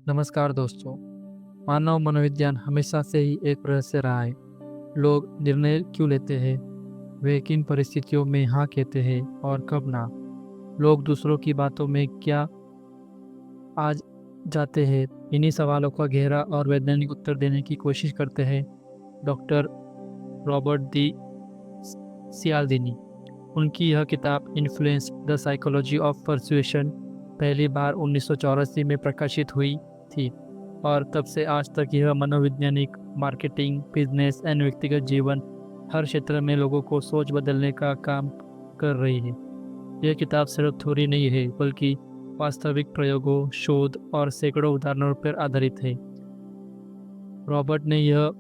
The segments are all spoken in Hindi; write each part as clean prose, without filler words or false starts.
नमस्कार दोस्तों। मानव मनोविज्ञान हमेशा से ही एक रहस्य रहा है। लोग निर्णय क्यों लेते हैं, वे किन परिस्थितियों में हाँ कहते हैं और कब ना। लोग दूसरों की बातों में क्या आज जाते हैं, इन्हीं सवालों का गहरा और वैज्ञानिक उत्तर देने की कोशिश करते हैं डॉक्टर रॉबर्ट दी सियाल्दिनी। उनकी यह किताब influence the psychology of persuasion पहली बार 1984 में प्रकाशित हुई थी और तब से आज तक यह मनोवैज्ञानिक, मार्केटिंग, बिजनेस एंड व्यक्तिगत जीवन हर क्षेत्र में लोगों को सोच बदलने का काम कर रही है। यह किताब सिर्फ थ्योरी नहीं है बल्कि वास्तविक प्रयोगों, शोध और सैकड़ों उदाहरणों पर आधारित है। रॉबर्ट ने यह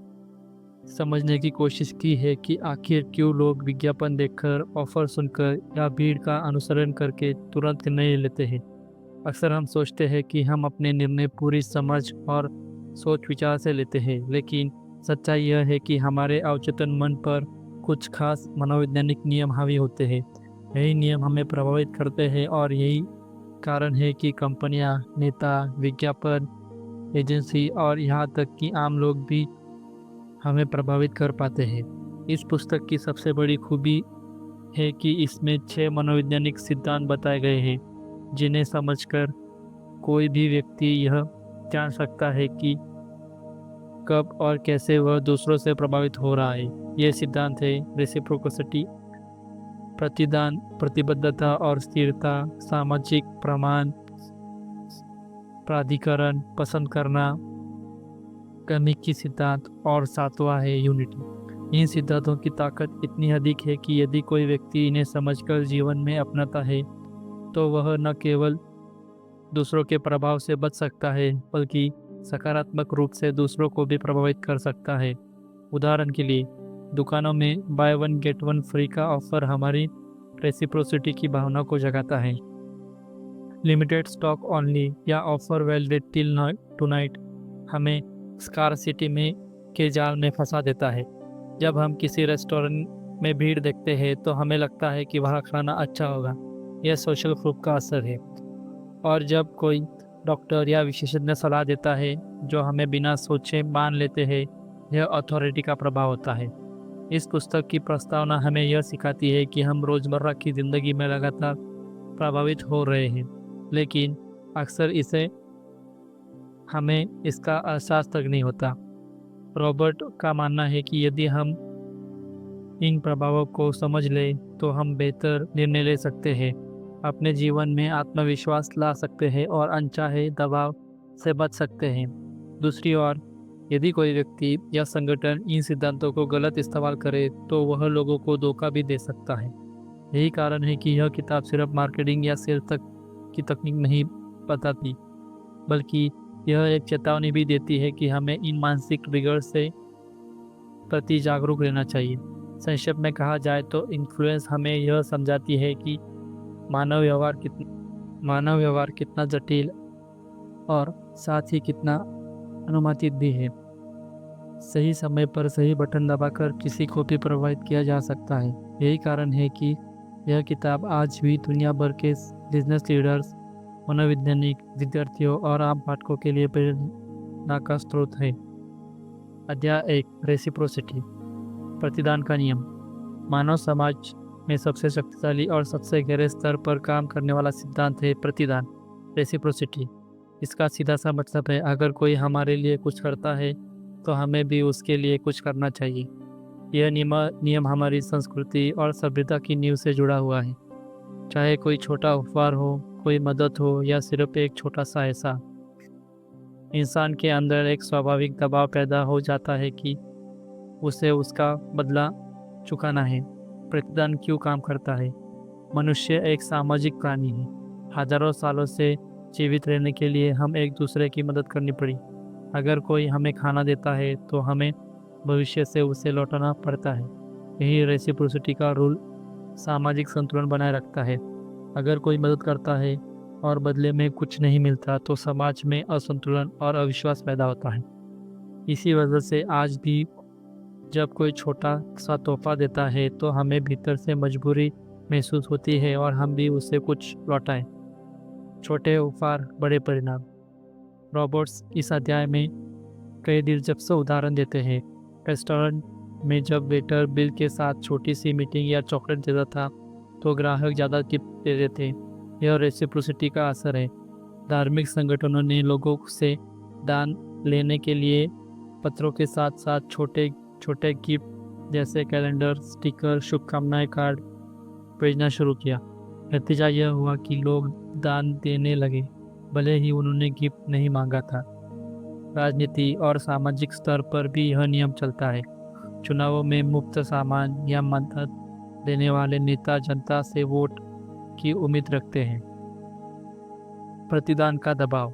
समझने की कोशिश की है कि आखिर क्यों लोग विज्ञापन देखकर, ऑफर सुनकर या भीड़ का अनुसरण करके तुरंत निर्णय लेते हैं। अक्सर हम सोचते हैं कि हम अपने निर्णय पूरी समझ और सोच विचार से लेते हैं, लेकिन सच्चाई यह है कि हमारे अवचेतन मन पर कुछ खास मनोवैज्ञानिक नियम हावी होते हैं। यही नियम हमें प्रभावित करते हैं और यही कारण है कि कंपनियां, नेता, विज्ञापन एजेंसी और यहाँ तक कि आम लोग भी हमें प्रभावित कर पाते हैं। इस पुस्तक की सबसे बड़ी खूबी है कि इसमें 6 मनोवैज्ञानिक सिद्धांत बताए गए हैं जिन्हें समझकर कोई भी व्यक्ति यह जान सकता है कि कब और कैसे वह दूसरों से प्रभावित हो रहा है। ये सिद्धांत है रेसिप्रोसिटी, प्रतिदान, प्रतिबद्धता और स्थिरता, सामाजिक प्रमाण, प्राधिकरण, पसंद करना, कमी की सिद्धांत और सातवां है यूनिटी। इन सिद्धांतों की ताकत इतनी अधिक है कि यदि कोई व्यक्ति इन्हें समझकर जीवन में अपनाता है तो वह न केवल दूसरों के प्रभाव से बच सकता है बल्कि सकारात्मक रूप से दूसरों को भी प्रभावित कर सकता है। उदाहरण के लिए, दुकानों में by one get one free का ऑफर हमारी रेसिप्रोसिटी की भावना को जगाता है। लिमिटेड स्टॉक ओनली या ऑफर वैलिड टिल टुनाइट हमें स्कार्सिटी में के जाल में फंसा देता है। जब हम किसी रेस्टोरेंट में भीड़ देखते हैं तो हमें लगता है कि वहाँ खाना अच्छा होगा। यह सोशल प्रूफ का असर है। और जब कोई डॉक्टर या विशेषज्ञ सलाह देता है जो हमें बिना सोचे मान लेते हैं, यह अथॉरिटी का प्रभाव होता है। इस पुस्तक की प्रस्तावना हमें यह सिखाती है कि हम रोज़मर्रा की ज़िंदगी में लगातार प्रभावित हो रहे हैं, लेकिन अक्सर हमें इसका एहसास तक नहीं होता। रॉबर्ट का मानना है कि यदि हम इन प्रभावों को समझ लें तो हम बेहतर निर्णय ले सकते हैं, अपने जीवन में आत्मविश्वास ला सकते हैं और अनचाहे दबाव से बच सकते हैं। दूसरी ओर, यदि कोई व्यक्ति या संगठन इन सिद्धांतों को गलत इस्तेमाल करे तो वह लोगों को धोखा भी दे सकता है। यही कारण है कि यह किताब सिर्फ मार्केटिंग या सेल्स तक की तकनीक नहीं बताती, बल्कि यह एक चेतावनी भी देती है कि हमें इन मानसिक ट्रिगर से प्रति जागरूक रहना चाहिए। संक्षेप में कहा जाए तो इन्फ्लुएंस हमें यह समझाती है कि मानव व्यवहार कितना जटिल और साथ ही कितना अनुमानित भी है। सही समय पर सही बटन दबाकर किसी को भी प्रभावित किया जा सकता है। यही कारण है कि यह किताब आज भी दुनिया भर के बिजनेस लीडर्स, मनोवैज्ञानिक, विद्यार्थियों और आम पाठकों के लिए प्रेरणा का स्रोत है। अध्याय 1, रेसिप्रोसिटी, प्रतिदान का नियम। मानव समाज में सबसे शक्तिशाली और सबसे गहरे स्तर पर काम करने वाला सिद्धांत है प्रतिदान, रेसिप्रोसिटी। इसका सीधा सा मतलब है, अगर कोई हमारे लिए कुछ करता है तो हमें भी उसके लिए कुछ करना चाहिए। यह नियम हमारी संस्कृति और सभ्यता की नींव से जुड़ा हुआ है। चाहे कोई छोटा उपहार हो, कोई मदद हो या सिर्फ एक छोटा सा एहसास, इंसान के अंदर एक स्वाभाविक दबाव पैदा हो जाता है कि उसे उसका बदला चुकाना है। प्रतिदान क्यों काम करता है? मनुष्य एक सामाजिक प्राणी है। हजारों सालों से जीवित रहने के लिए हम एक दूसरे की मदद करनी पड़ी। अगर कोई हमें खाना देता है तो हमें भविष्य से उसे लौटाना पड़ता है। यही रेसिप्रोसिटी का रूल सामाजिक संतुलन बनाए रखता है। अगर कोई मदद करता है और बदले में कुछ नहीं मिलता तो समाज में असंतुलन और अविश्वास पैदा होता है। इसी वजह से आज भी जब कोई छोटा सा तोहफा देता है तो हमें भीतर से मजबूरी महसूस होती है और हम भी उसे कुछ लौटाएं। छोटे उपहार, बड़े परिणाम। रॉबर्ट्स इस अध्याय में कई दिलचस्प उदाहरण देते हैं। रेस्टोरेंट में जब वेटर बिल के साथ छोटी सी मीटिंग या चॉकलेट देता था तो ग्राहक ज़्यादा टिप देते थे। यह रेसिप्रोसिटी का असर है। धार्मिक संगठनों ने लोगों से दान लेने के लिए पत्रों के साथ साथ छोटे छोटे गिफ्ट जैसे कैलेंडर, स्टिकर, शुभकामनाएं कार्ड भेजना शुरू किया। नतीजा यह हुआ कि लोग दान देने लगे, भले ही उन्होंने गिफ्ट नहीं मांगा था। राजनीति और सामाजिक स्तर पर भी यह नियम चलता है। चुनावों में मुफ्त सामान या मदद देने वाले नेता जनता से वोट की उम्मीद रखते हैं। प्रतिदान का दबाव।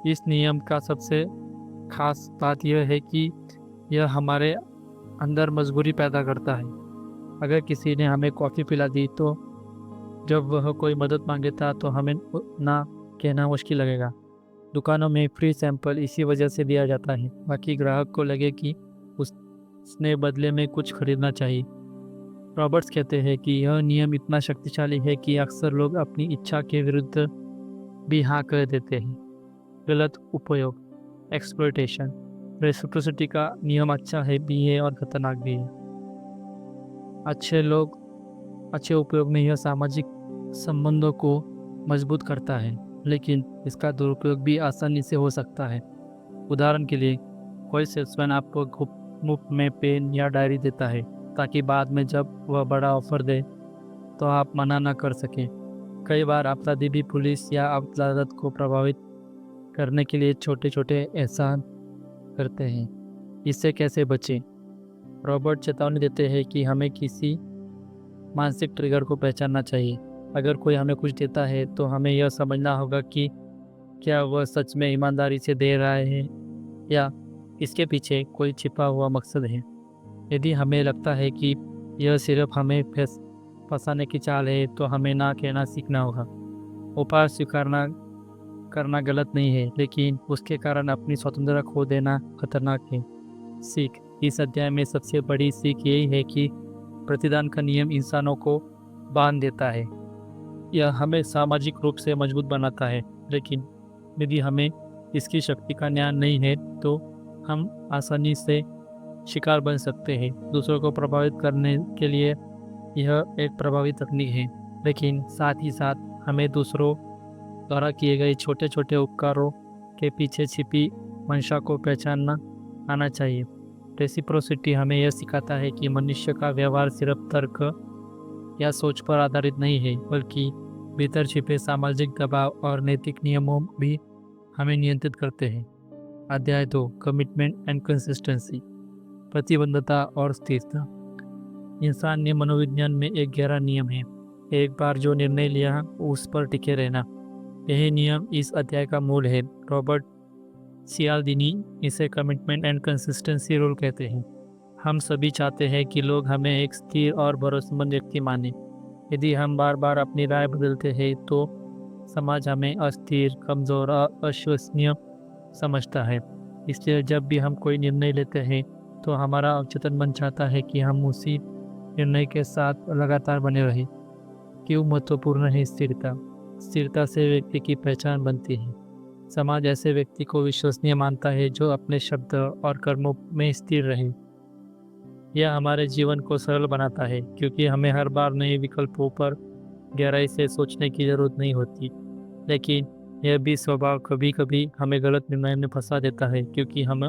इस नियम का सबसे खास बात यह है कि यह हमारे अंदर मजबूरी पैदा करता है। अगर किसी ने हमें कॉफ़ी पिला दी तो जब वह कोई मदद मांगेगा तो हमें ना कहना मुश्किल लगेगा। दुकानों में फ्री सैंपल इसी वजह से दिया जाता है, बाकी ग्राहक को लगे कि उसने बदले में कुछ खरीदना चाहिए। रॉबर्ट्स कहते हैं कि यह नियम इतना शक्तिशाली है कि अक्सर लोग अपनी इच्छा के विरुद्ध भी हाँ कर देते हैं। गलत उपयोग, एक्सप्लॉयटेशन। रेसिप्रोसिटी का नियम अच्छा है भी है और खतरनाक भी है। अच्छे उपयोग में यह सामाजिक संबंधों को मजबूत करता है, लेकिन इसका दुरुपयोग भी आसानी से हो सकता है। उदाहरण के लिए, कोई सेल्समैन आपको मुफ्त में पेन या डायरी देता है ताकि बाद में जब वह बड़ा ऑफर दे तो आप मना न कर सकें। कई बार अपराधी भी पुलिस या अदालत को प्रभावित करने के लिए छोटे छोटे एहसान करते हैं। इससे कैसे बचें? रॉबर्ट चेतावनी देते हैं कि हमें किसी मानसिक ट्रिगर को पहचानना चाहिए। अगर कोई हमें कुछ देता है तो हमें यह समझना होगा कि क्या वह सच में ईमानदारी से दे रहा है या इसके पीछे कोई छिपा हुआ मकसद है। यदि हमें लगता है कि यह सिर्फ हमें फंसाने की चाल है तो हमें ना कहना सीखना होगा। उपहार स्वीकारना करना गलत नहीं है, लेकिन उसके कारण अपनी स्वतंत्रता खो देना खतरनाक है। सीख। इस अध्याय में सबसे बड़ी सीख यही है कि प्रतिदान का नियम इंसानों को बांध देता है। यह हमें सामाजिक रूप से मजबूत बनाता है, लेकिन यदि हमें इसकी शक्ति का ज्ञान नहीं है तो हम आसानी से शिकार बन सकते हैं। दूसरों को प्रभावित करने के लिए यह एक प्रभावी तकनीक है, लेकिन साथ ही साथ हमें दूसरों द्वारा किए गए छोटे छोटे उपकारों के पीछे छिपी मंशा को पहचानना आना चाहिए। रेसिप्रोसिटी हमें यह सिखाता है कि मनुष्य का व्यवहार सिर्फ तर्क या सोच पर आधारित नहीं है, बल्कि भीतर छिपे सामाजिक दबाव और नैतिक नियमों भी हमें नियंत्रित करते हैं। अध्याय 2, कमिटमेंट एंड कंसिस्टेंसी। प्रतिबद्धता और स्थिरता। इंसानी मनोविज्ञान में एक गहरा नियम है, एक बार जो निर्णय लिया उस पर टिके रहना। यही नियम इस अध्याय का मूल है। रॉबर्ट सियाल्दिनी इसे कमिटमेंट एंड कंसिस्टेंसी रूल कहते हैं। हम सभी चाहते हैं कि लोग हमें एक स्थिर और भरोसेमंद व्यक्ति माने। यदि हम बार बार अपनी राय बदलते हैं तो समाज हमें अस्थिर, कमज़ोर और अविश्वसनीय समझता है। इसलिए जब भी हम कोई निर्णय लेते हैं तो हमारा अवचेतन मन चाहता है कि हम उसी निर्णय के साथ लगातार बने रहें। क्यों महत्वपूर्ण है स्थिरता? स्थिरता से व्यक्ति की पहचान बनती है। समाज ऐसे व्यक्ति को विश्वसनीय मानता है जो अपने शब्द और कर्मों में स्थिर रहे। यह हमारे जीवन को सरल बनाता है, क्योंकि हमें हर बार नए विकल्पों पर गहराई से सोचने की जरूरत नहीं होती। लेकिन यह भी स्वभाव कभी कभी हमें गलत निर्णय में फंसा देता है, क्योंकि हम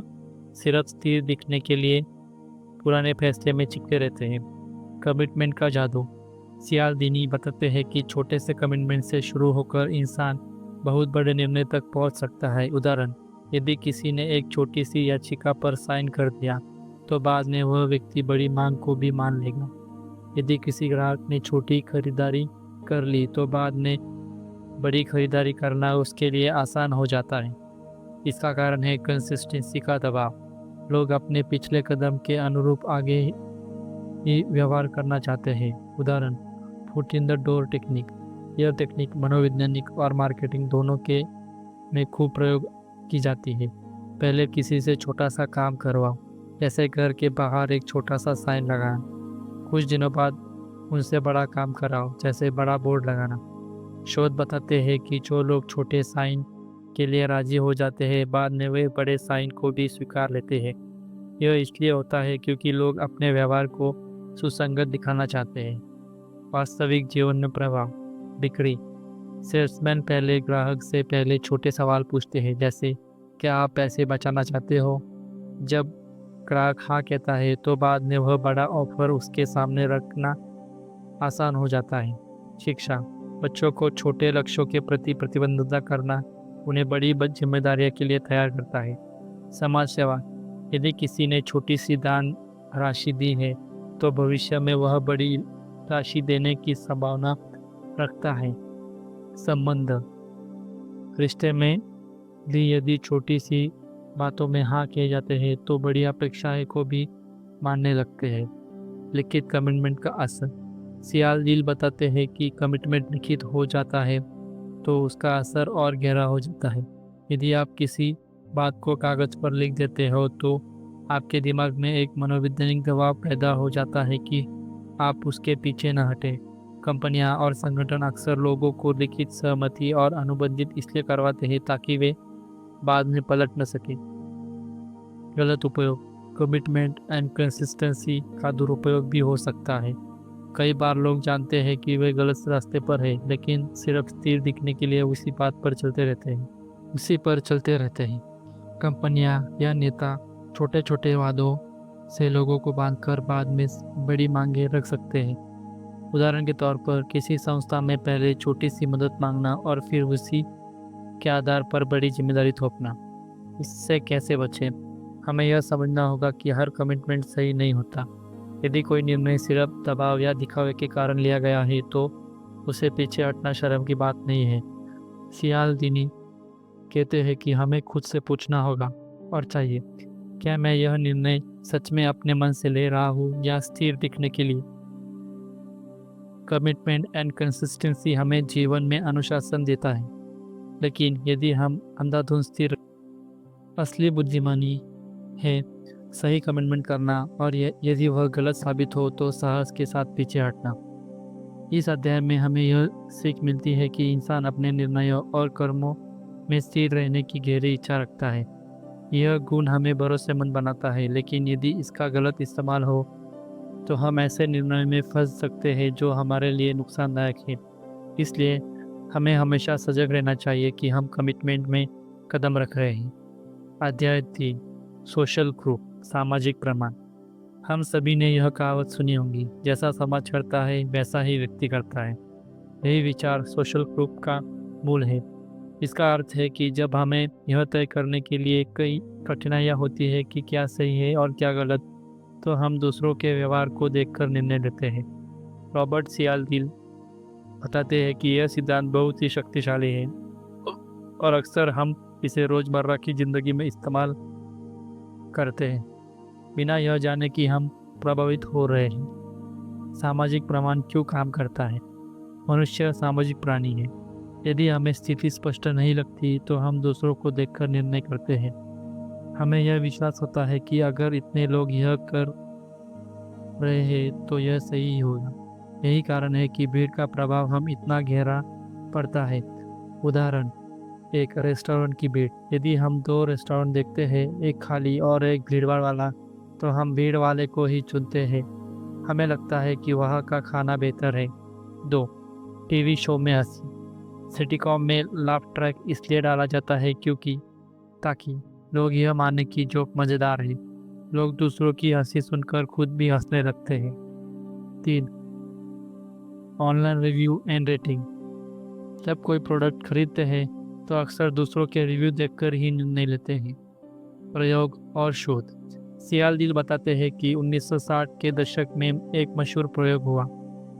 सिर्फ स्थिर दिखने के लिए पुराने फैसले में चिपके रहते हैं। कमिटमेंट का जादू। सियाल्दिनी बताते हैं कि छोटे से कमिटमेंट से शुरू होकर इंसान बहुत बड़े निर्णय तक पहुंच सकता है। उदाहरण, यदि किसी ने एक छोटी सी याचिका पर साइन कर दिया तो बाद में वह व्यक्ति बड़ी मांग को भी मान लेगा। यदि किसी ग्राहक ने छोटी खरीदारी कर ली तो बाद में बड़ी खरीदारी करना उसके लिए आसान हो जाता है। इसका कारण है कंसिस्टेंसी का दबाव। लोग अपने पिछले कदम के अनुरूप आगे ही व्यवहार करना चाहते हैं। उदाहरण, foot in the door technique. यह टेक्निक मनोवैज्ञानिक और मार्केटिंग दोनों के में खूब प्रयोग की जाती है। पहले किसी से छोटा सा काम करवाओ, जैसे घर के बाहर एक छोटा सा साइन लगाना। कुछ दिनों बाद उनसे बड़ा काम कराओ, जैसे बड़ा बोर्ड लगाना। शोध बताते हैं कि जो लोग छोटे साइन के लिए राजी हो जाते हैं, बाद में वे बड़े साइन को भी स्वीकार लेते हैं। यह इसलिए होता है क्योंकि लोग अपने व्यवहार को सुसंगत दिखाना चाहते हैं। वास्तविक जीवन में प्रभाव बिक्री। सेल्समैन पहले ग्राहक से पहले छोटे सवाल पूछते हैं, जैसे क्या आप पैसे बचाना चाहते हो। जब ग्राहक हाँ कहता है तो बाद में वह बड़ा ऑफर उसके सामने रखना आसान हो जाता है। शिक्षा। बच्चों को छोटे लक्ष्यों के प्रति प्रतिबद्धता करना उन्हें बड़ी जिम्मेदारियों के लिए तैयार करता है। समाज सेवा। यदि किसी ने छोटी सी दान राशि दी है तो भविष्य में वह बड़ी राशि देने की संभावना रखता है। संबंध। रिश्ते में भी यदि छोटी सी बातों में हाँ किए जाते हैं तो बड़ी अपेक्षाएं को भी मानने लगते हैं। लिखित कमिटमेंट का असर। सियाल बताते हैं कि कमिटमेंट लिखित हो जाता है तो उसका असर और गहरा हो जाता है। यदि आप किसी बात को कागज पर लिख देते हो तो आपके दिमाग में एक मनोवैज्ञानिक दबाव पैदा हो जाता है कि आप उसके पीछे न हटें। कंपनियां और संगठन अक्सर लोगों को लिखित सहमति और अनुबंधित इसलिए करवाते हैं ताकि वे बाद में पलट न सके। गलत उपयोग। कमिटमेंट एंड कंसिस्टेंसी का दुरुपयोग भी हो सकता है। कई बार लोग जानते हैं कि वे गलत रास्ते पर हैं, लेकिन सिर्फ स्थिर दिखने के लिए उसी बात पर चलते रहते हैं। कंपनियां या नेता छोटे छोटे वादों से लोगों को बांधकर बाद में बड़ी मांगे रख सकते हैं। उदाहरण के तौर पर किसी संस्था में पहले छोटी सी मदद मांगना और फिर उसी के आधार पर बड़ी जिम्मेदारी थोपना। इससे कैसे बचें? हमें यह समझना होगा कि हर कमिटमेंट सही नहीं होता। यदि कोई निर्णय सिर्फ दबाव या दिखावे के कारण लिया गया है तो उसे पीछे हटना शर्म की बात नहीं है। सियालदीनी कहते हैं कि हमें खुद से पूछना होगा और चाहिए, क्या मैं यह निर्णय सच में अपने मन से ले रहा हूँ या स्थिर दिखने के लिए। कमिटमेंट एंड कंसिस्टेंसी हमें जीवन में अनुशासन देता है, लेकिन यदि हम अंधाधुंध स्थिर, असली बुद्धिमानी है सही कमिटमेंट करना और यदि वह गलत साबित हो तो साहस के साथ पीछे हटना। इस अध्याय में हमें यह सीख मिलती है कि इंसान अपने निर्णयों और कर्मों में स्थिर रहने की गहरी इच्छा रखता है। यह गुण हमें भरोसेमंद बनाता है, लेकिन यदि इसका गलत इस्तेमाल हो तो हम ऐसे निर्णय में फंस सकते हैं जो हमारे लिए नुकसानदायक है। इसलिए हमें हमेशा सजग रहना चाहिए कि हम कमिटमेंट में कदम रख रहे हैं। अध्याय 3 सोशल ग्रुप सामाजिक प्रमाण। हम सभी ने यह कहावत सुनी होगी, जैसा समाज करता है वैसा ही व्यक्ति करता है। यही विचार सोशल ग्रुप का मूल है। इसका अर्थ है कि जब हमें यह तय करने के लिए कई कठिनाइयाँ होती है कि क्या सही है और क्या गलत, तो हम दूसरों के व्यवहार को देखकर निर्णय लेते हैं। रॉबर्ट सियालदील बताते हैं कि यह सिद्धांत बहुत ही शक्तिशाली है और अक्सर हम इसे रोजमर्रा की जिंदगी में इस्तेमाल करते हैं बिना यह जाने कि हम प्रभावित हो रहे हैं। सामाजिक प्रमाण क्यों काम करता है? मनुष्य सामाजिक प्राणी है। यदि हमें स्थिति स्पष्ट नहीं लगती तो हम दूसरों को देखकर निर्णय करते हैं। हमें यह विश्वास होता है कि अगर इतने लोग यह कर रहे हैं तो यह सही होगा। यही कारण है कि भीड़ का प्रभाव हम इतना गहरा पड़ता है। उदाहरण, एक रेस्टोरेंट की भीड़। यदि हम 2 रेस्टोरेंट देखते हैं, एक खाली और एक भीड़भाड़ वाला, तो हम भीड़ वाले को ही चुनते हैं। हमें लगता है कि वहाँ का खाना बेहतर है। 2 टीवी शो में हंसी। सिटकॉम में लाफ ट्रैक इसलिए डाला जाता है क्योंकि ताकि लोग यह माने कि जोक मज़ेदार है। लोग दूसरों की हंसी सुनकर खुद भी हंसने लगते हैं। 3 ऑनलाइन रिव्यू एंड रेटिंग। जब कोई प्रोडक्ट खरीदते हैं तो अक्सर दूसरों के रिव्यू देखकर ही निर्णय लेते हैं। प्रयोग और शोध। सियालदील बताते हैं कि 1960 के दशक में एक मशहूर प्रयोग हुआ।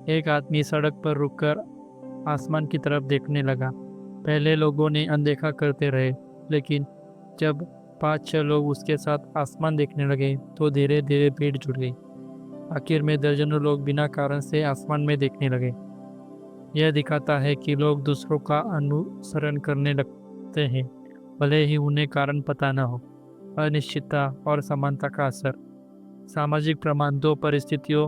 एक आदमी सड़क पर रुककर आसमान की तरफ देखने लगा। पहले लोगों ने अनदेखा करते रहे, लेकिन जब 5-6 लोग उसके साथ आसमान देखने लगे तो धीरे धीरे भीड़ जुट गई। आखिर में दर्जनों लोग बिना कारण से आसमान में देखने लगे। यह दिखाता है कि लोग दूसरों का अनुसरण करने लगते हैं, भले ही उन्हें कारण पता न हो। अनिश्चितता और समानता का असर। सामाजिक प्रमाण 2 परिस्थितियों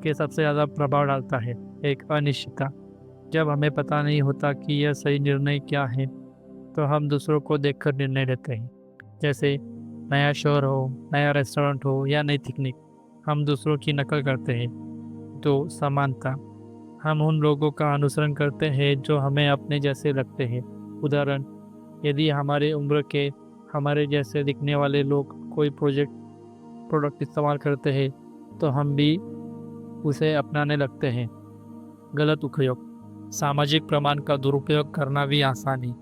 के सबसे ज़्यादा प्रभाव डालता है। एक, अनिश्चितता। जब हमें पता नहीं होता कि यह सही निर्णय क्या है तो हम दूसरों को देखकर निर्णय लेते हैं। जैसे नया शहर हो, नया रेस्टोरेंट हो या नई तकनीक, हम दूसरों की नकल करते हैं। तो समानता, हम उन लोगों का अनुसरण करते हैं जो हमें अपने जैसे लगते हैं। उदाहरण, यदि हमारे उम्र के हमारे जैसे दिखने वाले लोग कोई प्रोडक्ट इस्तेमाल करते हैं तो हम भी उसे अपनाने लगते हैं। गलत उपयोग, सामाजिक प्रमाण का दुरुपयोग करना भी आसान है।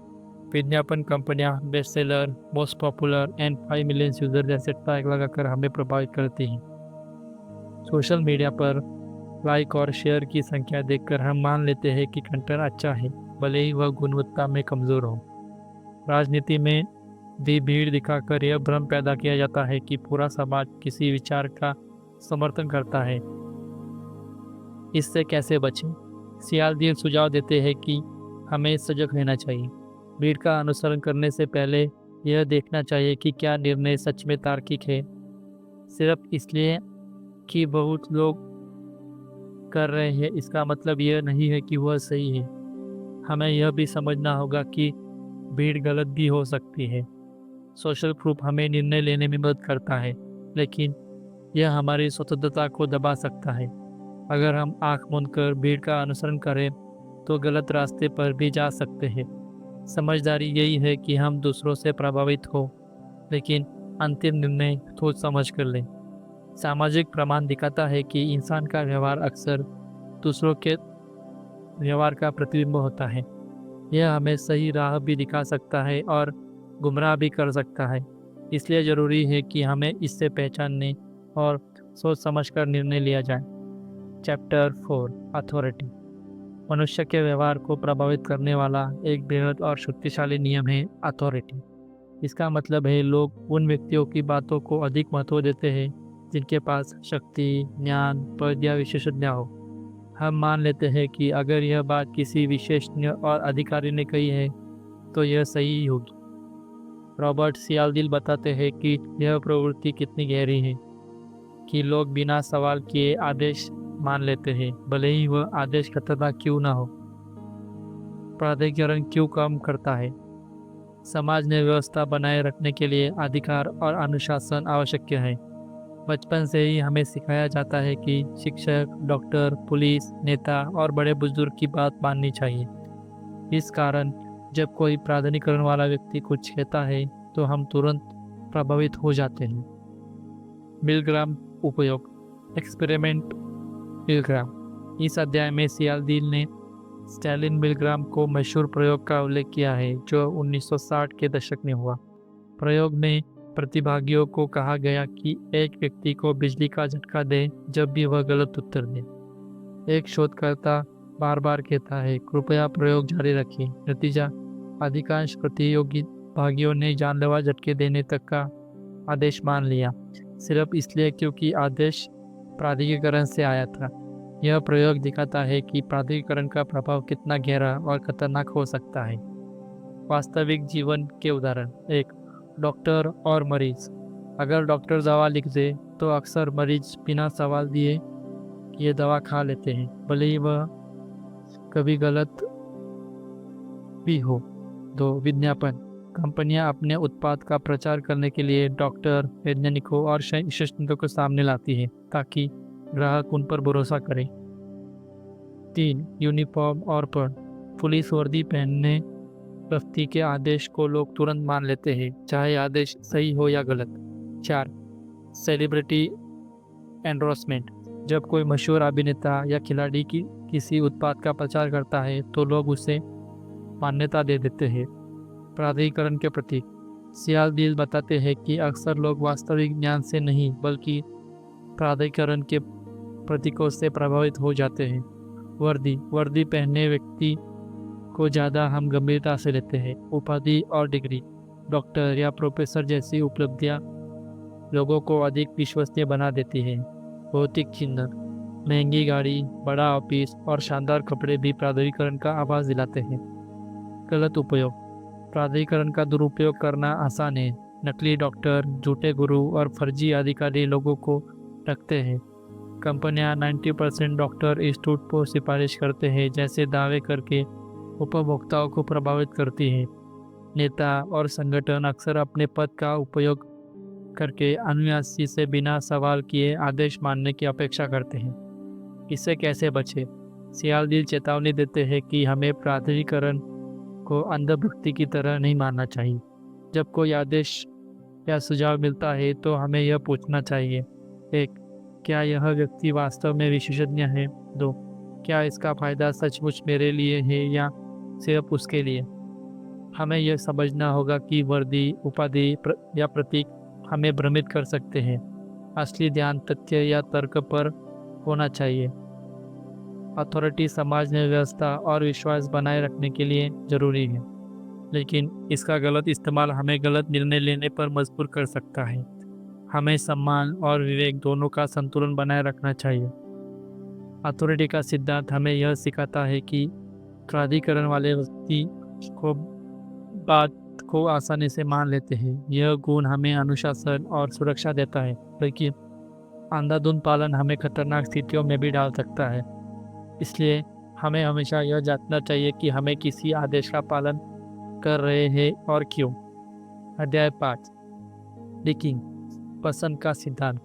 विज्ञापन कंपनियां best seller, most popular and 5 million user जैसे टैग लगाकर हमें प्रभावित करती हैं। सोशल मीडिया पर लाइक और शेयर की संख्या देखकर हम मान लेते हैं कि कंटेंट अच्छा है, भले ही वह गुणवत्ता में कमजोर हो। राजनीति में भी भीड़ दिखाकर यह भ्रम पैदा किया जाता है कि पूरा समाज किसी विचार का समर्थन करता है। इससे कैसे बचें? सियालदीन सुझाव देते हैं कि हमें सजग रहना चाहिए। भीड़ का अनुसरण करने से पहले यह देखना चाहिए कि क्या निर्णय सच में तार्किक है। सिर्फ इसलिए कि बहुत लोग कर रहे हैं इसका मतलब यह नहीं है कि वह सही है। हमें यह भी समझना होगा कि भीड़ गलत भी हो सकती है। सोशल प्रूफ हमें निर्णय लेने में मदद करता है, लेकिन यह हमारी स्वतंत्रता को दबा सकता है। अगर हम आंख मूंद कर भीड़ का अनुसरण करें तो गलत रास्ते पर भी जा सकते हैं। समझदारी यही है कि हम दूसरों से प्रभावित हो, लेकिन अंतिम निर्णय सोच समझ कर लें। सामाजिक प्रमाण दिखाता है कि इंसान का व्यवहार अक्सर दूसरों के व्यवहार का प्रतिबिंब होता है। यह हमें सही राह भी दिखा सकता है और गुमराह भी कर सकता है। इसलिए ज़रूरी है कि हमें इससे पहचानने और सोच समझकर निर्णय लिया जाए। Chapter 4, authority. मनुष्य के व्यवहार को प्रभावित करने वाला एक बेहद और शक्तिशाली नियम है अथॉरिटी। इसका मतलब है लोग उन व्यक्तियों की बातों को अधिक महत्व देते हैं जिनके पास शक्ति, ज्ञान, पद या विशेषज्ञता हो। हम मान लेते हैं कि अगर यह बात किसी विशेषज्ञ और अधिकारी ने कही है तो यह सही ही होगी। रॉबर्ट सियालदिल बताते हैं कि यह प्रवृत्ति कितनी गहरी है कि लोग बिना सवाल किए आदेश मान लेते हैं, भले ही वह आदेश खतरनाक क्यों ना हो। प्राधिकरण क्यों काम करता है? समाज में व्यवस्था बनाए रखने के लिए अधिकार और अनुशासन आवश्यक है। बचपन से ही हमें सिखाया जाता है कि शिक्षक, डॉक्टर, पुलिस, नेता और बड़े बुजुर्ग की बात माननी चाहिए। इस कारण जब कोई प्राधिकरण वाला व्यक्ति कुछ कहता है तो हम तुरंत प्रभावित हो जाते हैं। मिलग्राम उपयोग, एक्सपेरिमेंट मिलग्राम। इस अध्याय में सियालदीन ने स्टैलिन मिलग्राम को मशहूर प्रयोग का उल्लेख किया है जो 1960 के दशक में हुआ। प्रयोग में प्रतिभागियों को कहा गया कि एक व्यक्ति को बिजली का झटका दे जब भी वह गलत उत्तर दे। एक शोधकर्ता बार बार कहता है, कृपया प्रयोग जारी रखें। नतीजा, अधिकांश प्रतिभागियों ने जानलेवा झटके देने तक का आदेश मान लिया, सिर्फ इसलिए क्योंकि आदेश प्राधिकरण से आया था। यह प्रयोग दिखाता है कि प्राधिकरण का प्रभाव कितना गहरा और खतरनाक हो सकता है। वास्तविक जीवन के उदाहरण, एक डॉक्टर और मरीज। अगर डॉक्टर दवा लिख दे तो अक्सर मरीज बिना सवाल दिए ये दवा खा लेते हैं, भले ही वह कभी गलत भी हो। 2, विज्ञापन। कंपनियां अपने उत्पाद का प्रचार करने के लिए डॉक्टर, वैज्ञानिकों और विशेषज्ञों को सामने लाती है ताकि ग्राहक उन पर भरोसा करें। 3, यूनिफॉर्म और पद। पुलिस वर्दी पहनने व्यक्ति के आदेश को लोग तुरंत मान लेते हैं, चाहे आदेश सही हो या गलत। 4, सेलिब्रिटी एंडोर्समेंट। जब कोई मशहूर अभिनेता या खिलाड़ी किसी उत्पाद का प्रचार करता है तो लोग उसे मान्यता दे देते हैं। प्राधिकरण के प्रतीक। सियालदील बताते हैं कि अक्सर लोग वास्तविक ज्ञान से नहीं बल्कि प्राधिकरण के प्रतीकों से प्रभावित हो जाते हैं। वर्दी पहनने व्यक्ति को ज़्यादा हम गंभीरता से लेते हैं। उपाधि और डिग्री। डॉक्टर या प्रोफेसर जैसी उपलब्धियां लोगों को अधिक विश्वसनीय बना देती हैं। भौतिक चिन्ह, महंगी गाड़ी, बड़ा ऑफिस और शानदार कपड़े भी प्राधिकरण का आभास दिलाते हैं। गलत उपयोग। प्राधिकरण का दुरुपयोग करना आसान है। नकली डॉक्टर, झूठे गुरु और फर्जी अधिकारी लोगों को रखते हैं। कंपनियां 90% डॉक्टर इंस्टीट्यूट को सिफारिश करते हैं जैसे दावे करके उपभोक्ताओं को प्रभावित करती हैं। नेता और संगठन अक्सर अपने पद का उपयोग करके अनुयायी से बिना सवाल किए आदेश मानने की अपेक्षा करते हैं। इससे कैसे बचे? सियालदील चेतावनी देते हैं कि हमें प्राधिकरण को अंधभक्ति की तरह नहीं मानना चाहिए। जब कोई आदेश या सुझाव मिलता है तो हमें यह पूछना चाहिए: 1. क्या यह व्यक्ति वास्तव में विशेषज्ञ है? 2. क्या इसका फायदा सचमुच मेरे लिए है या सिर्फ उसके लिए? हमें यह समझना होगा कि वर्दी, उपाधि या प्रतीक हमें भ्रमित कर सकते हैं। असली ध्यान तथ्य या तर्क पर होना चाहिए। अथॉरिटी समाज में व्यवस्था और विश्वास बनाए रखने के लिए जरूरी है, लेकिन इसका गलत इस्तेमाल हमें गलत निर्णय लेने पर मजबूर कर सकता है। हमें सम्मान और विवेक दोनों का संतुलन बनाए रखना चाहिए। अथॉरिटी का सिद्धांत हमें यह सिखाता है कि प्राधिकरण वाले व्यक्ति को बात को आसानी से मान लेते हैं। यह गुण हमें अनुशासन और सुरक्षा देता है, लेकिन अंधाधुंध पालन हमें खतरनाक स्थितियों में भी डाल सकता है। इसलिए हमें हमेशा यह जांचना चाहिए कि हमें किसी आदेश का पालन कर रहे हैं और क्यों। अध्याय 5: लिकिंग, पसंद का सिद्धांत।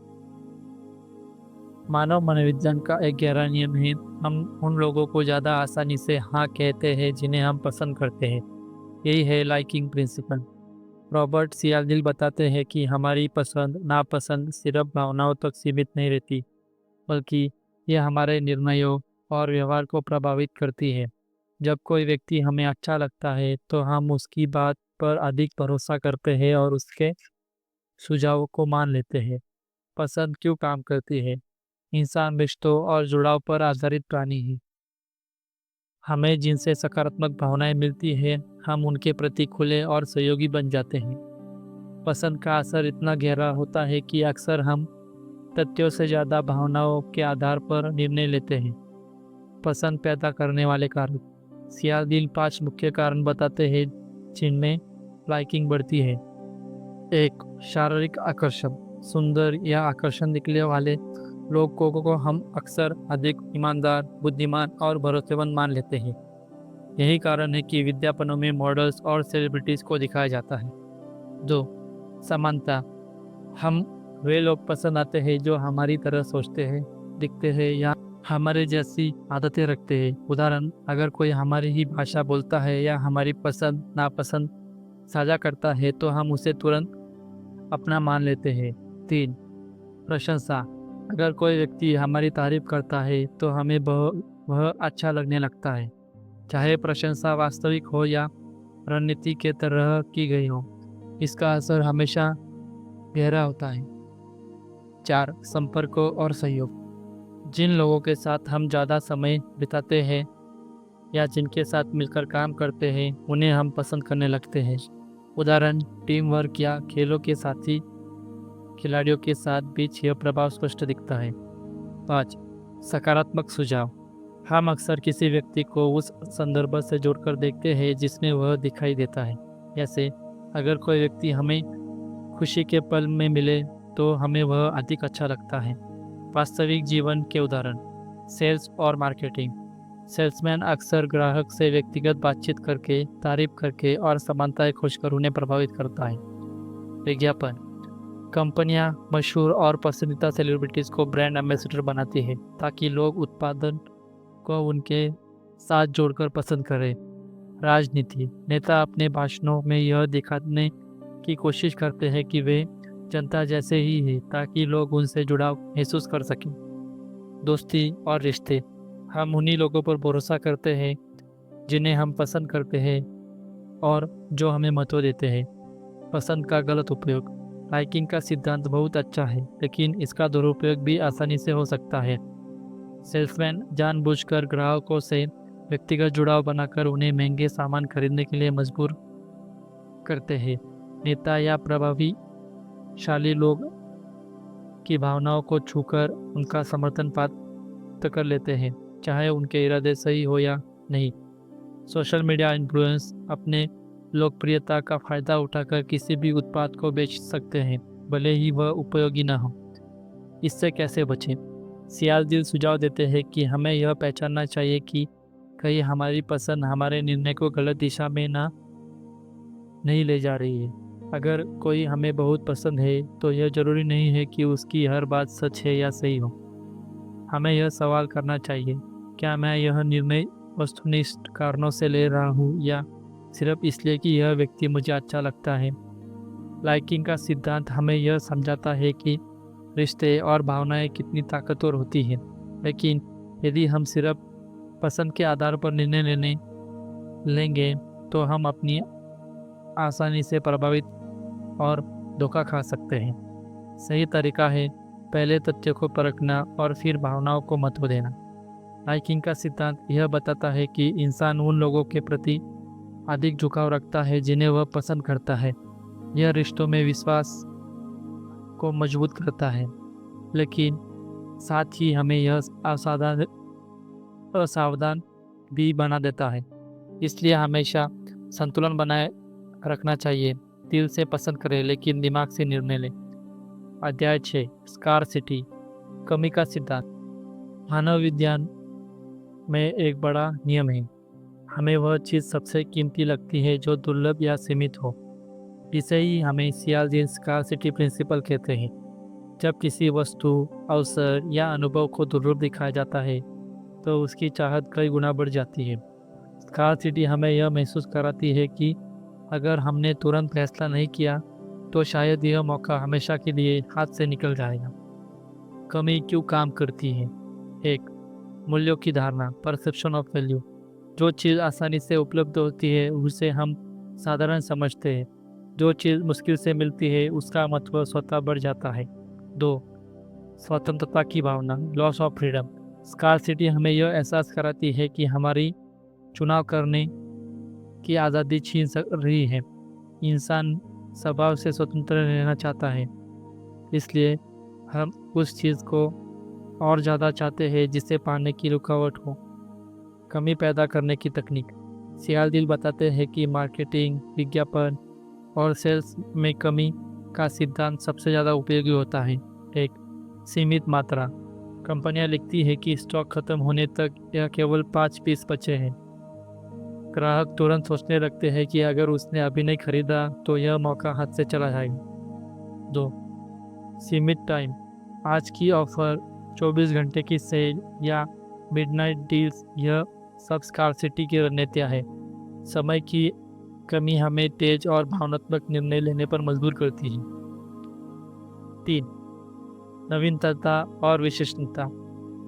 मानव मनोविज्ञान का एक गहरा नियम है: हम उन लोगों को ज़्यादा आसानी से हाँ कहते हैं जिन्हें हम पसंद करते हैं। यही है लाइकिंग प्रिंसिपल। रॉबर्ट सियालदील बताते हैं कि हमारी पसंद नापसंद सिर्फ भावनाओं तक सीमित नहीं रहती, बल्कि यह हमारे निर्णयों और व्यवहार को प्रभावित करती है। जब कोई व्यक्ति हमें अच्छा लगता है तो हम उसकी बात पर अधिक भरोसा करते हैं और उसके सुझावों को मान लेते हैं। पसंद क्यों काम करती है? इंसान रिश्तों और जुड़ाव पर आधारित प्राणी है। हमें जिनसे सकारात्मक भावनाएं मिलती हैं, हम उनके प्रति खुले और सहयोगी बन जाते हैं। पसंद का असर इतना गहरा होता है कि अक्सर हम तथ्यों से ज़्यादा भावनाओं के आधार पर निर्णय लेते हैं। पसंद पैदा करने वाले कारक। सियालदील 5 मुख्य कारण बताते हैं जिनमें लाइकिंग बढ़ती है। 1. शारीरिक आकर्षण। सुंदर या आकर्षण निकलने वाले लोगों को हम अक्सर अधिक ईमानदार, बुद्धिमान और भरोसेमंद मान लेते हैं। यही कारण है कि विज्ञापनों में मॉडल्स और सेलिब्रिटीज़ को दिखाया जाता है। 2. समानता। हम वे लोग पसंद आते हैं जो हमारी तरह सोचते हैं, दिखते हैं या हमारे जैसी आदतें रखते हैं। उदाहरण, अगर कोई हमारी ही भाषा बोलता है या हमारी पसंद नापसंद साझा करता है तो हम उसे तुरंत अपना मान लेते हैं। 3. प्रशंसा। अगर कोई व्यक्ति हमारी तारीफ करता है तो हमें वह अच्छा लगने लगता है, चाहे प्रशंसा वास्तविक हो या रणनीति के तरह की गई हो। इसका असर हमेशा गहरा होता है। 4. संपर्क और सहयोग। जिन लोगों के साथ हम ज़्यादा समय बिताते हैं या जिनके साथ मिलकर काम करते हैं, उन्हें हम पसंद करने लगते हैं। उदाहरण, टीम वर्क या खेलों के साथी खिलाड़ियों के साथ बीच यह प्रभाव स्पष्ट दिखता है। 5. सकारात्मक सुझाव। हम अक्सर किसी व्यक्ति को उस संदर्भ से जोड़कर देखते हैं जिसमें वह दिखाई देता है। जैसे, अगर कोई व्यक्ति हमें खुशी के पल में मिले तो हमें वह अधिक अच्छा लगता है। वास्तविक जीवन के उदाहरण, सेल्स और मार्केटिंग। सेल्समैन अक्सर ग्राहक से व्यक्तिगत बातचीत करके, तारीफ करके और समानताएं खोजकर उन्हें प्रभावित करता है। विज्ञापन। कंपनियां मशहूर और पसंदीदा सेलिब्रिटीज़ को ब्रांड एम्बेसडर बनाती है ताकि लोग उत्पादन को उनके साथ जोड़कर पसंद करें। राजनीति। नेता अपने भाषणों में यह दिखाने की कोशिश करते हैं कि वे जनता जैसे ही हैं ताकि लोग उनसे जुड़ाव महसूस कर सकें। दोस्ती और रिश्ते। हम उन्हीं लोगों पर भरोसा करते हैं जिन्हें हम पसंद करते हैं और जो हमें महत्व देते हैं। पसंद का गलत उपयोग। लाइकिंग का सिद्धांत बहुत अच्छा है, लेकिन इसका दुरुपयोग भी आसानी से हो सकता है। सेल्समैन जानबूझकर ग्राहकों से व्यक्तिगत जुड़ाव बनाकर उन्हें महंगे सामान खरीदने के लिए मजबूर करते हैं। नेता या प्रभावशाली लोग की भावनाओं को छूकर उनका समर्थन प्राप्त कर लेते हैं, चाहे उनके इरादे सही हो या नहीं। सोशल मीडिया इन्फ्लुएंस अपने लोकप्रियता का फायदा उठाकर किसी भी उत्पाद को बेच सकते हैं, भले ही वह उपयोगी न हो। इससे कैसे बचें? सियालदील सुझाव देते हैं कि हमें यह पहचानना चाहिए कि कहीं हमारी पसंद हमारे निर्णय को गलत दिशा में ना नहीं ले जा रही है। अगर कोई हमें बहुत पसंद है तो यह जरूरी नहीं है कि उसकी हर बात सच है या सही हो। हमें यह सवाल करना चाहिए, क्या मैं यह निर्णय वस्तुनिष्ठ कारणों से ले रहा हूँ या सिर्फ इसलिए कि यह व्यक्ति मुझे अच्छा लगता है। लाइकिंग का सिद्धांत हमें यह समझाता है कि रिश्ते और भावनाएं कितनी ताकतवर होती हैं, लेकिन यदि हम सिर्फ पसंद के आधार पर निर्णय लेने लेंगे तो हम अपनी आसानी से प्रभावित और धोखा खा सकते हैं। सही तरीका है पहले तथ्य को परखना और फिर भावनाओं को महत्व देना। लाइकिंग का सिद्धांत यह बताता है कि इंसान उन लोगों के प्रति अधिक झुकाव रखता है जिन्हें वह पसंद करता है। यह रिश्तों में विश्वास को मजबूत करता है, लेकिन साथ ही हमें यह असावधान भी बना देता है। इसलिए हमेशा संतुलन बनाए रखना चाहिए। दिल से पसंद करें लेकिन दिमाग से निर्णय लें। अध्याय 6, स्कार्सिटी, कमी का सिद्धांत। मानव विज्ञान में एक बड़ा नियम है, हमें वह चीज़ सबसे कीमती लगती है जो दुर्लभ या सीमित हो। इसे ही हमें सियालदीन स्कार्सिटी प्रिंसिपल कहते हैं। जब किसी वस्तु, अवसर या अनुभव को दुर्लभ दिखाया जाता है तो उसकी चाहत कई गुना बढ़ जाती है। स्कार्सिटी हमें यह महसूस कराती है कि अगर हमने तुरंत फैसला नहीं किया तो शायद यह मौका हमेशा के लिए हाथ से निकल जाएगा। कमी क्यों काम करती है? 1, मूल्यों की धारणा, परसेप्शन ऑफ वैल्यू। जो चीज़ आसानी से उपलब्ध होती है उसे हम साधारण समझते हैं। जो चीज़ मुश्किल से मिलती है उसका महत्व स्वतः बढ़ जाता है। 2, स्वतंत्रता की भावना, लॉस ऑफ फ्रीडम। स्कार्सिटी हमें यह एहसास कराती है कि हमारी चुनाव करने की आज़ादी छीन रही है। इंसान स्वभाव से स्वतंत्र रहना चाहता है, इसलिए हम उस चीज़ को और ज़्यादा चाहते हैं जिसे पाने की रुकावट हो। कमी पैदा करने की तकनीक। सियालदीन बताते हैं कि मार्केटिंग, विज्ञापन और सेल्स में कमी का सिद्धांत सबसे ज़्यादा उपयोगी होता है। 1, सीमित मात्रा। कंपनियां लिखती है कि स्टॉक खत्म होने तक यह केवल 5 पीस बचे हैं। ग्राहक तुरंत सोचने लगते हैं कि अगर उसने अभी नहीं खरीदा तो यह मौका हाथ से चला जाएगा। 2, सीमित टाइम। आज की ऑफर, 24 घंटे की सेल या मिडनाइट डील्स, यह सब स्कार्सिटी की रणनीतियाँ है। समय की कमी हमें तेज और भावनात्मक निर्णय लेने पर मजबूर करती है। 3, नवीनता और विशिष्टता।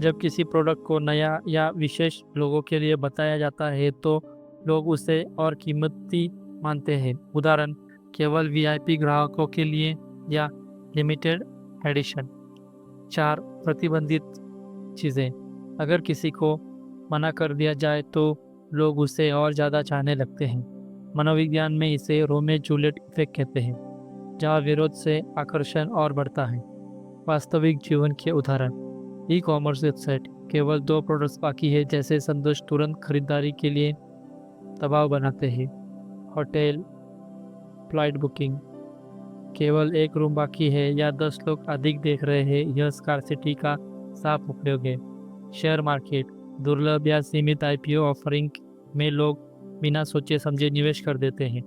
जब किसी प्रोडक्ट को नया या विशेष लोगों के लिए बताया जाता है तो लोग उसे और कीमती मानते हैं। उदाहरण, केवल वीआईपी ग्राहकों के लिए या लिमिटेड एडिशन। 4, प्रतिबंधित चीज़ें। अगर किसी को मना कर दिया जाए तो लोग उसे और ज़्यादा चाहने लगते हैं। मनोविज्ञान में इसे रोमियो जूलियट इफेक्ट कहते हैं, जहाँ विरोध से आकर्षण और बढ़ता है। वास्तविक जीवन के उदाहरण, ई कॉमर्स वेबसाइट, केवल 2 प्रोडक्ट्स बाकी है जैसे संदेश तुरंत खरीदारी के लिए दबाव बनाते हैं। होटल, फ्लाइट बुकिंग, केवल 1 रूम बाकी है या 10 लोग अधिक देख रहे हैं, यह स्कार्सिटी का साफ उपयोग है। शेयर मार्केट, दुर्लभ या सीमित आईपीओ ऑफरिंग में लोग बिना सोचे समझे निवेश कर देते हैं।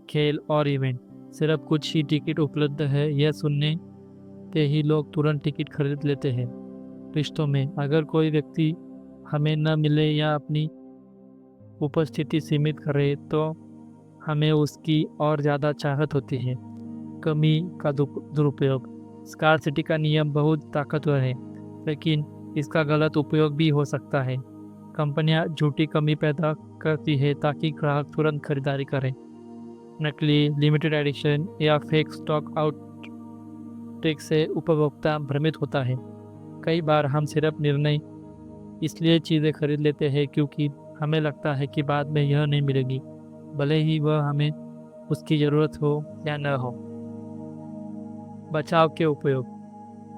खेल और इवेंट, सिर्फ कुछ ही टिकट उपलब्ध है यह सुनने ते ही लोग तुरंत टिकट खरीद लेते हैं। रिश्तों में, अगर कोई व्यक्ति हमें न मिले या अपनी उपस्थिति सीमित करे तो हमें उसकी और ज़्यादा चाहत होती है। कमी का दुरुपयोग। स्कार्सिटी का नियम बहुत ताकतवर है, लेकिन इसका गलत उपयोग भी हो सकता है। कंपनियां झूठी कमी पैदा करती है ताकि ग्राहक तुरंत खरीदारी करें। नकली, लिमिटेड एडिशन या फेक स्टॉक आउट से उपभोक्ता भ्रमित होता है। कई बार हम सिर्फ निर्णय इसलिए चीज़ें खरीद लेते हैं क्योंकि हमें लगता है कि बाद में यह नहीं मिलेगी, भले ही वह हमें उसकी ज़रूरत हो या न हो। बचाव के उपयोग।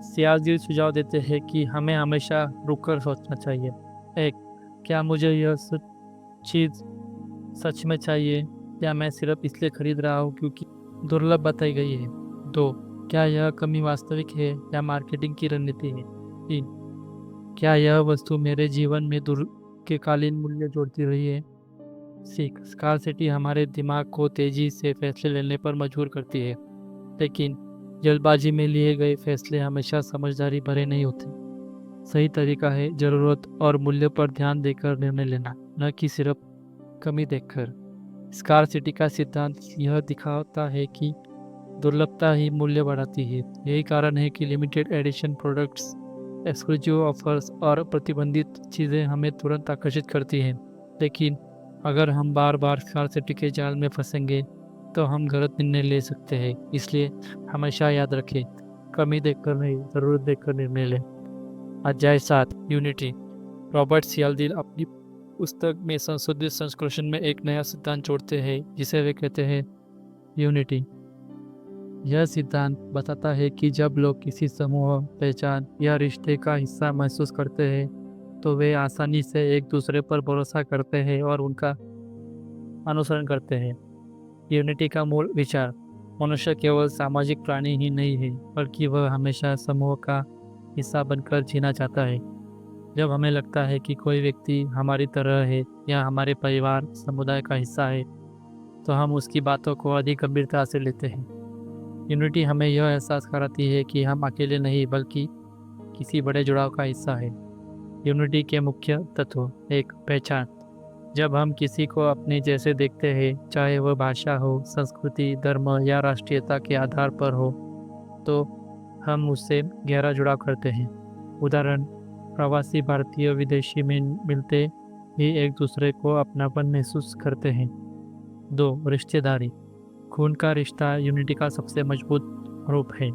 सियालदीन सुझाव देते हैं कि हमें हमेशा रुककर सोचना चाहिए। 1, क्या मुझे यह चीज़ सच में चाहिए या मैं सिर्फ इसलिए खरीद रहा हूँ क्योंकि दुर्लभ बताई गई है। 2, क्या यह कमी वास्तविक है या मार्केटिंग की रणनीति है। 3, क्या यह वस्तु मेरे जीवन में दीर्घकालीन मूल्य जोड़ती रही है। सीख स्कार्सिटी हमारे दिमाग को तेजी से फैसले लेने पर मजबूर करती है, लेकिन जल्दबाजी में लिए गए फैसले हमेशा समझदारी भरे नहीं होते। सही तरीका है जरूरत और मूल्य पर ध्यान देकर निर्णय लेना, न कि सिर्फ कमी देखकर। स्कार्सिटी का सिद्धांत यह दिखाता है कि दुर्लभता ही मूल्य बढ़ाती है। यही कारण है कि limited edition products, exclusive offers और प्रतिबंधित चीज़ें हमें तुरंत आकर्षित करती हैं। लेकिन अगर हम बार बार स्कार्सिटी के जाल में फंसेंगे तो हम गलत निर्णय ले सकते हैं। इसलिए हमेशा याद रखें, कमी देखकर नहीं, ज़रूरत देखकर निर्णय लें। अध्याय 7 यूनिटी। रॉबर्ट सियाल्दिल अपनी पुस्तक में संशोधित संस्करण में एक नया सिद्धांत जोड़ते हैं जिसे वे कहते हैं यूनिटी। यह सिद्धांत बताता है कि जब लोग किसी समूह, पहचान या रिश्ते का हिस्सा महसूस करते हैं तो वे आसानी से एक दूसरे पर भरोसा करते हैं और उनका अनुसरण करते हैं। यूनिटी का मूल विचार, मनुष्य केवल सामाजिक प्राणी ही नहीं है बल्कि वह हमेशा समूह का हिस्सा बनकर जीना चाहता है। जब हमें लगता है कि कोई व्यक्ति हमारी तरह है या हमारे परिवार समुदाय का हिस्सा है तो हम उसकी बातों को अधिक गंभीरता से लेते हैं। यूनिटी हमें यह एहसास कराती है कि हम अकेले नहीं बल्कि किसी बड़े जुड़ाव का हिस्सा है। यूनिटी के मुख्य तत्व, एक, पहचान। जब हम किसी को अपने जैसे देखते हैं, चाहे वह भाषा हो, संस्कृति, धर्म या राष्ट्रीयता के आधार पर हो, तो हम उससे गहरा जुड़ाव करते हैं। उदाहरण, प्रवासी भारतीय विदेशी में मिलते ही एक दूसरे को अपनापन महसूस करते हैं। 2, रिश्तेदारी। खून का रिश्ता यूनिटी का सबसे मजबूत रूप है।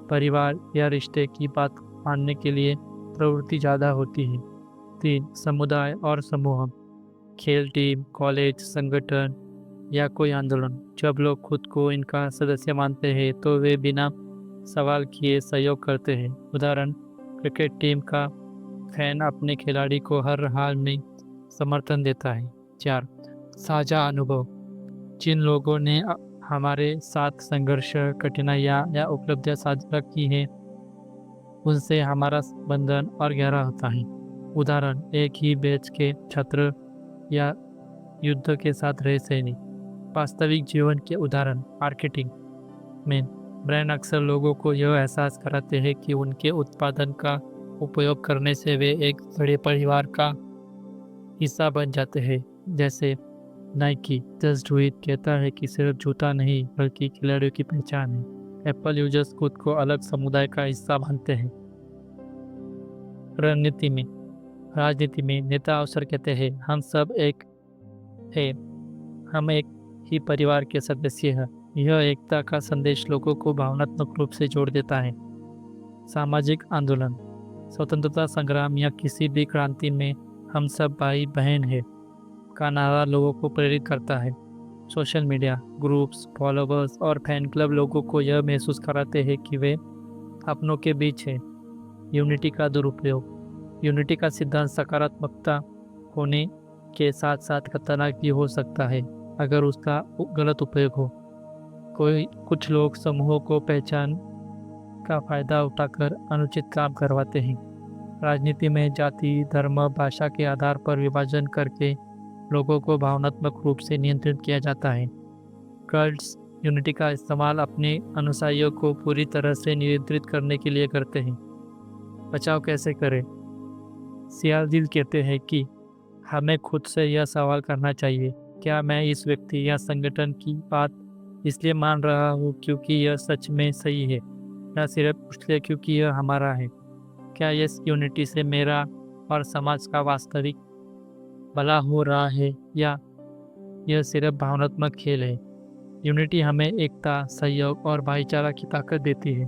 परिवार या रिश्ते की बात मानने के लिए प्रवृत्ति ज़्यादा होती है। 3, समुदाय और समूह। खेल टीम, कॉलेज, संगठन या कोई आंदोलन। जब लोग खुद को इनका सदस्य मानते हैं तो वे बिना सवाल किए सहयोग करते हैं। उदाहरण, क्रिकेट टीम का फैन अपने खिलाड़ी को हर हाल में समर्थन देता है। 4, साझा अनुभव। जिन लोगों ने हमारे साथ संघर्ष, कठिनाइयाँ या उपलब्धियाँ साझा की हैं उनसे हमारा बंधन और गहरा होता है। उदाहरण, एक ही बैच के छात्र या युद्ध के साथ रहे सैनिक। वास्तविक जीवन के उदाहरण, मार्केटिंग में ब्रांड अक्सर लोगों को यह एहसास कराते हैं कि उनके उत्पादन का उपयोग करने से वे एक बड़े परिवार का हिस्सा बन जाते हैं। जैसे नाइकी जस्ट डू इट कहता है कि सिर्फ जूता नहीं बल्कि खिलाड़ियों की पहचान है। एप्पल यूजर्स खुद को अलग समुदाय का हिस्सा मानते हैं। राजनीति में नेता अवसर कहते हैं, हम सब एक है, हम एक ही परिवार के सदस्य हैं। यह एकता का संदेश लोगों को भावनात्मक रूप से जोड़ देता है। सामाजिक आंदोलन, स्वतंत्रता संग्राम या किसी भी क्रांति में हम सब भाई बहन हैं का नारा लोगों को प्रेरित करता है। सोशल मीडिया, ग्रुप्स, फॉलोवर्स और फैन क्लब लोगों को यह महसूस कराते हैं कि वे अपनों के बीच हैं। यूनिटी का दुरुपयोग, यूनिटी का सिद्धांत सकारात्मकता होने के साथ साथ खतरनाक भी हो सकता है अगर उसका गलत उपयोग हो। कुछ लोग समूहों को पहचान का फायदा उठाकर अनुचित काम करवाते हैं। राजनीति में जाति, धर्म, भाषा के आधार पर विभाजन करके लोगों को भावनात्मक रूप से नियंत्रित किया जाता है। कल्ट्स यूनिटी का इस्तेमाल अपने अनुयायियों को पूरी तरह से नियंत्रित करने के लिए करते हैं। बचाव कैसे करें? सियाल्दिल कहते हैं कि हमें खुद से यह सवाल करना चाहिए, क्या मैं इस व्यक्ति या संगठन की बात इसलिए मान रहा हूँ क्योंकि यह सच में सही है, न सिर्फ इसलिए क्योंकि यह हमारा है? क्या इस यूनिटी से मेरा और समाज का वास्तविक भला हो रहा है या यह सिर्फ भावनात्मक खेल है? यूनिटी हमें एकता, सहयोग और भाईचारा की ताकत देती है,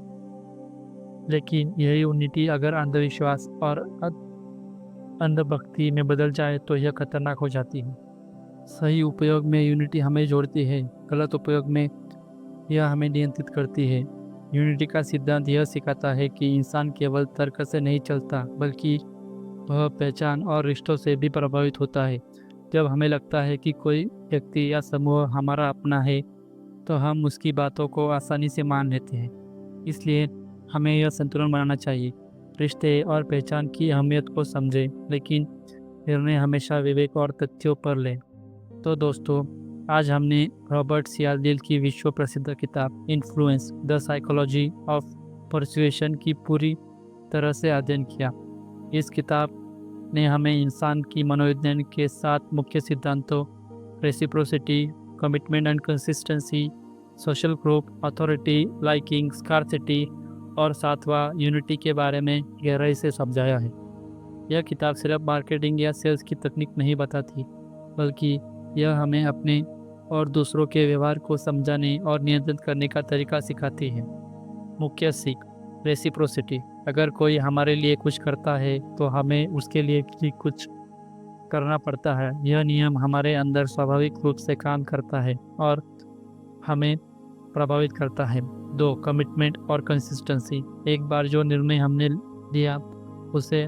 लेकिन यह यूनिटी अगर अंधविश्वास और अंधभक्ति में बदल जाए तो यह खतरनाक हो जाती है। सही उपयोग में यूनिटी हमें जोड़ती है, गलत उपयोग में यह हमें नियंत्रित करती है। यूनिटी का सिद्धांत यह सिखाता है कि इंसान केवल तर्क से नहीं चलता बल्कि वह पहचान और रिश्तों से भी प्रभावित होता है। जब हमें लगता है कि कोई व्यक्ति या समूह हमारा अपना है तो हम उसकी बातों को आसानी से मान लेते हैं। इसलिए हमें यह संतुलन बनाना चाहिए, रिश्ते और पहचान की अहमियत को समझें लेकिन निर्णय हमेशा विवेक और तथ्यों पर लें। तो दोस्तों, आज हमने रॉबर्ट सियालदिल की विश्व प्रसिद्ध किताब influence the psychology of persuasion की पूरी तरह से अध्ययन किया। इस किताब ने हमें इंसान की मनोविज्ञान के 7 मुख्य सिद्धांतों reciprocity, commitment and consistency, social group, authority, liking, scarcity और 7वां यूनिटी के बारे में गहराई से समझाया है। यह किताब सिर्फ मार्केटिंग या सेल्स की तकनीक नहीं बताती, बल्कि यह हमें अपने और दूसरों के व्यवहार को समझाने और नियंत्रित करने का तरीका सिखाती है। मुख्य सीख, रेसिप्रोसिटी। अगर कोई हमारे लिए कुछ करता है तो हमें उसके लिए भी कुछ करना पड़ता है। यह नियम हमारे अंदर स्वाभाविक रूप से काम करता है और हमें प्रभावित करता है। 2, कमिटमेंट और कंसिस्टेंसी। एक बार जो निर्णय हमने लिया उसे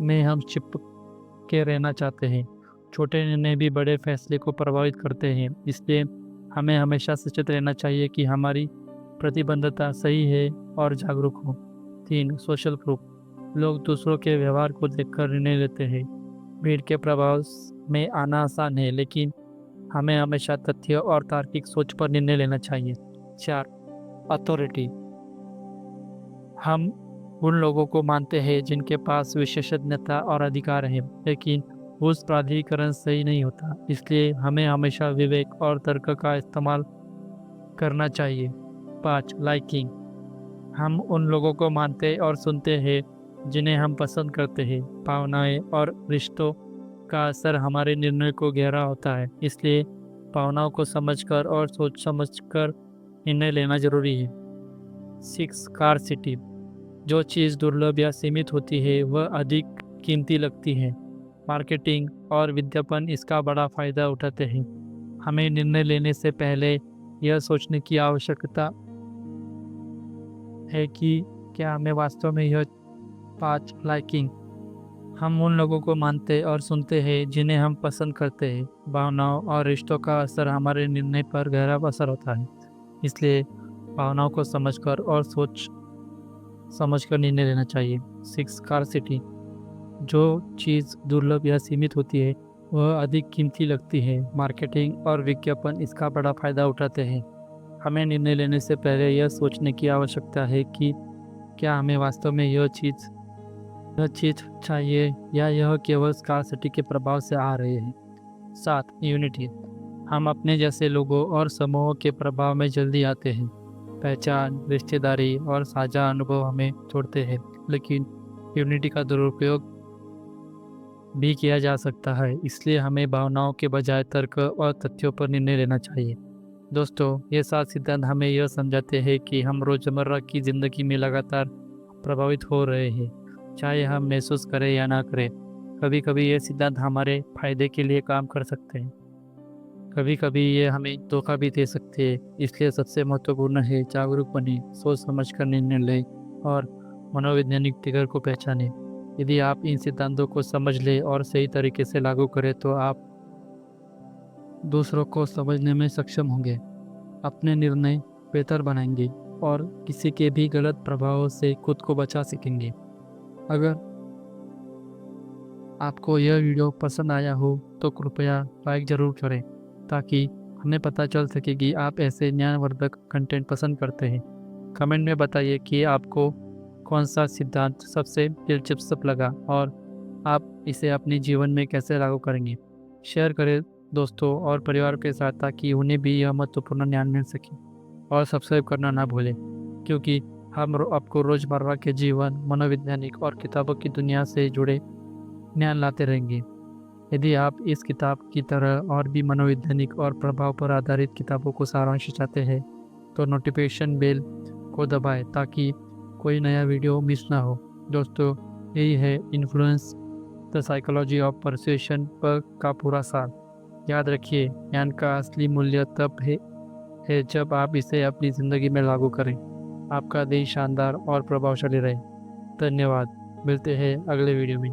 में हम चिपक के रहना चाहते हैं। छोटे निर्णय भी बड़े फैसले को प्रभावित करते हैं, इसलिए हमें हमेशा सचेत रहना चाहिए कि हमारी प्रतिबद्धता सही है और जागरूक हो। 3, सोशल प्रूफ। लोग दूसरों के व्यवहार को देखकर निर्णय लेते हैं। भीड़ के प्रभाव में आना आसान है, लेकिन हमें हमेशा तथ्य और तार्किक सोच पर निर्णय लेना चाहिए। 4, अथॉरिटी। हम उन लोगों को मानते हैं जिनके पास विशेषज्ञता और अधिकार है, लेकिन उस प्राधिकरण सही नहीं होता, इसलिए हमें हमेशा विवेक और तर्क का इस्तेमाल करना चाहिए। 5, लाइकिंग। हम उन लोगों को मानते और सुनते हैं जिन्हें हम पसंद करते हैं। भावनाएं और रिश्तों का असर हमारे निर्णय को गहरा होता है, इसलिए भावनाओं को समझकर और सोच समझकर निर्णय लेना जरूरी है। 6, स्कार्सिटी। जो चीज़ दुर्लभ या सीमित होती है वह अधिक कीमती लगती है। मार्केटिंग और विज्ञापन इसका बड़ा फायदा उठाते हैं। हमें निर्णय लेने से पहले यह सोचने की आवश्यकता है कि क्या हमें वास्तव में यह 5, लाइकिंग। हम उन लोगों को मानते और सुनते हैं जिन्हें हम पसंद करते हैं। भावनाओं और रिश्तों का असर हमारे निर्णय पर गहरा असर होता है, इसलिए भावनाओं को समझकर और सोच समझकर निर्णय लेना चाहिए। 6, स्कार्सिटी। जो चीज़ दुर्लभ या सीमित होती है वह अधिक कीमती लगती है। मार्केटिंग और विज्ञापन इसका बड़ा फायदा उठाते हैं। हमें निर्णय लेने से पहले यह सोचने की आवश्यकता है कि क्या हमें वास्तव में यह चीज़ चाहिए या यह केवल स्कार्सिटी के प्रभाव से आ रही है। 7, यूनिटी। हम अपने जैसे लोगों और समूहों के प्रभाव में जल्दी आते हैं। पहचान, रिश्तेदारी और साझा अनुभव हमें छोड़ते हैं, लेकिन यूनिटी का दुरुपयोग भी किया जा सकता है, इसलिए हमें भावनाओं के बजाय तर्क और तथ्यों पर निर्णय लेना चाहिए। दोस्तों, ये 7 सिद्धांत हमें यह समझाते हैं कि हम रोजमर्रा की जिंदगी में लगातार प्रभावित हो रहे हैं, चाहे हम महसूस करें या ना करें। कभी कभी ये सिद्धांत हमारे फायदे के लिए काम कर सकते हैं, कभी कभी ये हमें धोखा भी दे सकते हैं। इसलिए सबसे महत्वपूर्ण है जागरूक बने, सोच समझ कर निर्णय लें और मनोवैज्ञानिक ट्रिगर को पहचानें। यदि आप इन सिद्धांतों को समझ लें और सही तरीके से लागू करें तो आप दूसरों को समझने में सक्षम होंगे, अपने निर्णय बेहतर बनाएंगे और किसी के भी गलत प्रभावों से खुद को बचा सकेंगे। अगर आपको यह वीडियो पसंद आया हो तो कृपया लाइक ज़रूर करें, ताकि हमें पता चल सके कि आप ऐसे ज्ञानवर्धक कंटेंट पसंद करते हैं। कमेंट में बताइए कि आपको कौन सा सिद्धांत सबसे दिलचस्प लगा और आप इसे अपने जीवन में कैसे लागू करेंगे। शेयर करें दोस्तों और परिवार के साथ, ताकि उन्हें भी यह महत्वपूर्ण ज्ञान मिल सके। और सब्सक्राइब करना ना भूलें, क्योंकि हम आपको रोज़मर्रा के जीवन, मनोवैज्ञानिक और किताबों की दुनिया से जुड़े ज्ञान लाते रहेंगे। यदि आप इस किताब की तरह और भी मनोवैज्ञानिक और प्रभाव पर आधारित किताबों को सारांश चाहते हैं तो नोटिफिकेशन बेल को दबाएं, ताकि कोई नया वीडियो मिस ना हो। दोस्तों, यही है influence the psychology of persuasion पर का पूरा सार। याद रखिए, ज्ञान का असली मूल्य तब है जब आप इसे अपनी ज़िंदगी में लागू करें। आपका दिन शानदार और प्रभावशाली रहे। धन्यवाद। मिलते हैं अगले वीडियो में।